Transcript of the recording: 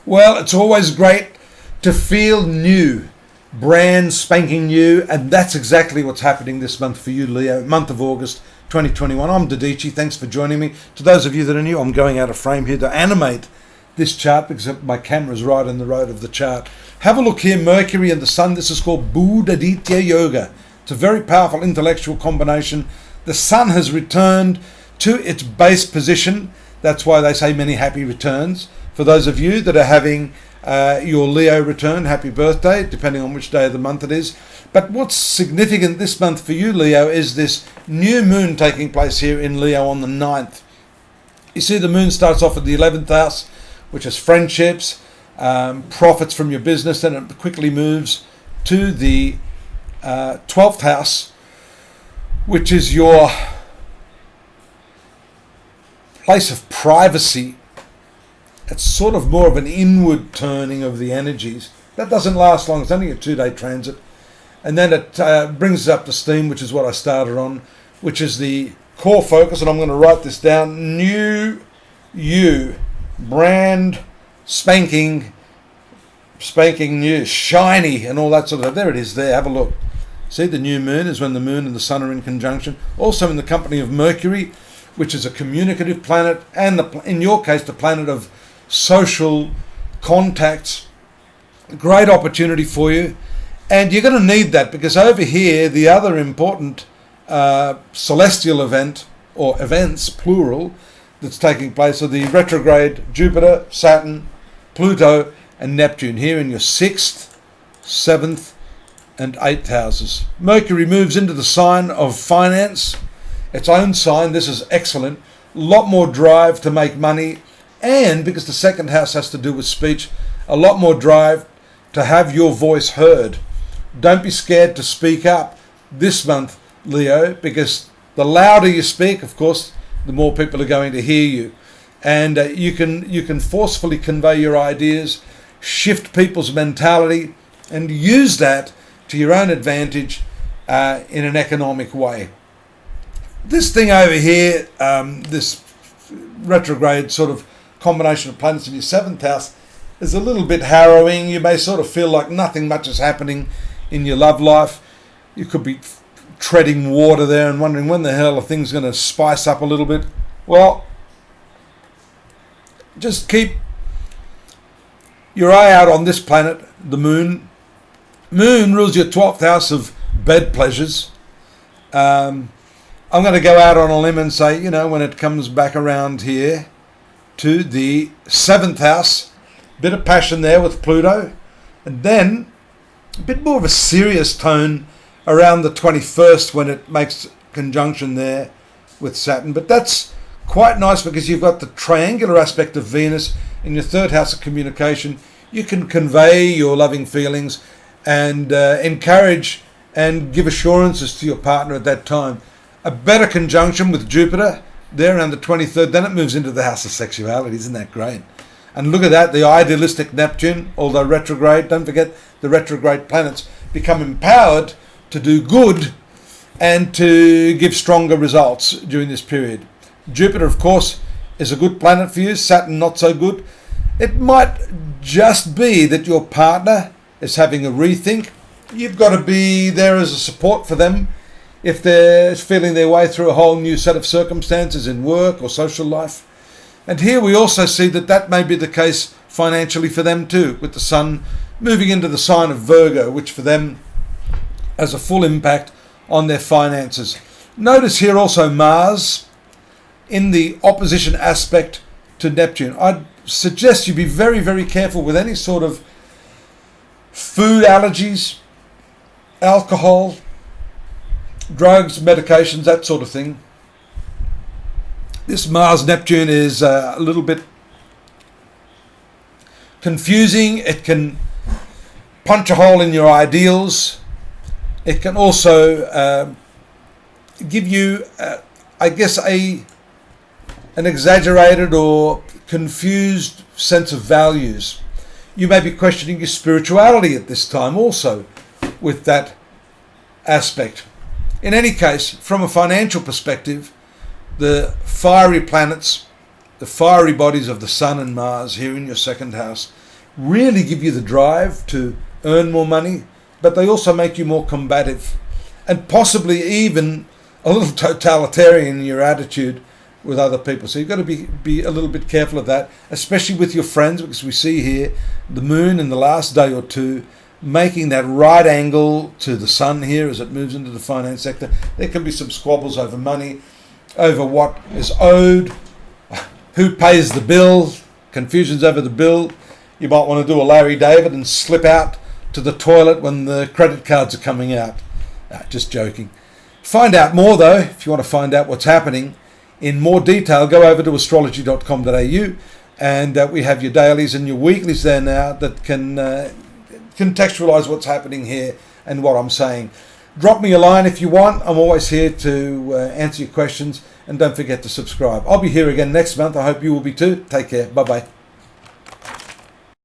Well, it's always great to feel new, brand spanking new, and that's exactly what's happening this month for you, Leo, month of August 2021. I'm Dadici. Thanks for joining me. To those of you that are new, I'm going out of frame here to animate this chart because my camera's right in the road of the chart. Have a look here, Mercury and the Sun. This is called Buddhaditya Yoga. It's a very powerful intellectual combination. The Sun has returned to its base position. That's why they say many happy returns. For those of you that are having your Leo return, happy birthday, depending on which day of the month it is. But what's significant this month for you, Leo, is this new moon taking place here in Leo on the 9th. You see the moon starts off at the 11th house, which is friendships, profits from your business, then it quickly moves to the 12th house, which is your place of privacy. It's sort of more of an inward turning of the energies. That doesn't last long. It's only a 2-day transit. And then it brings us up to steam, which is what I started on, which is the core focus. And I'm going to write this down. New you. Brand spanking new, shiny, and all that sort of stuff. There it is there. Have a look. See, the new moon is when the moon and the sun are in conjunction. Also in the company of Mercury, which is a communicative planet, and in your case, the planet of social contacts. Great opportunity for you. And you're going to need that because over here, the other important celestial event, or events, plural, that's taking place are the retrograde Jupiter, Saturn, Pluto, and Neptune here in your 6th, 7th, and 8th houses. Mercury moves into the sign of finance, its own sign. This is excellent. A lot more drive to make money, and because the 2nd house has to do with speech, a lot more drive to have your voice heard. Don't be scared to speak up this month, Leo, because the louder you speak, of course, the more people are going to hear you. And you can forcefully convey your ideas, shift people's mentality, and use that to your own advantage in an economic way. This thing over here, this retrograde sort of combination of planets in your 7th house, is a little bit harrowing. You may sort of feel like nothing much is happening in your love life. You could be treading water there and wondering when the hell are things going to spice up a little bit. Well, just keep your eye out on this planet, the moon. Moon rules your 12th house of bed pleasures. I'm going to go out on a limb and say, when it comes back around here to the 7th house, bit of passion there with Pluto, and then a bit more of a serious tone around the 21st when it makes conjunction there with Saturn. But that's quite nice because you've got the triangular aspect of Venus in your 3rd house of communication. You can convey your loving feelings and encourage and give assurances to your partner at that time. A better conjunction with Jupiter there around the 23rd, then it moves into the house of sexuality. Isn't that great? And look at that, the idealistic Neptune, although retrograde, don't forget the retrograde planets become empowered to do good and to give stronger results during this period. Jupiter, of course, is a good planet for you, Saturn not so good. It might just be that your partner is having a rethink. You've got to be there as a support for them if they're feeling their way through a whole new set of circumstances in work or social life. And here we also see that may be the case financially for them too, with the Sun moving into the sign of Virgo, which for them has a full impact on their finances. Notice here also Mars in the opposition aspect to Neptune. I'd suggest you be very, very careful with any sort of food allergies, alcohol, drugs, medications, that sort of thing. This Mars-Neptune is a little bit confusing. It can punch a hole in your ideals. It can also give you, an exaggerated or confused sense of values. You may be questioning your spirituality at this time also with that aspect. In any case, from a financial perspective, the fiery planets, the fiery bodies of the Sun and Mars here in your 2nd house, really give you the drive to earn more money, but they also make you more combative and possibly even a little totalitarian in your attitude with other people. So you've got to be a little bit careful of that, especially with your friends, because we see here the moon in the last day or two making that right angle to the sun here as it moves into the finance sector. There can be some squabbles over money, over what is owed, who pays the bill, confusions over the bill. You might want to do a Larry David and slip out to the toilet when the credit cards are coming out. Just joking. Find out more though, if you want to find out what's happening in more detail, go over to astrology.com.au, and we have your dailies and your weeklies there now that can contextualize what's happening here and what I'm saying. Drop me a line if you want. I'm always here to answer your questions, and don't forget to subscribe. I'll be here again next month. I hope you will be too. Take care. Bye-bye.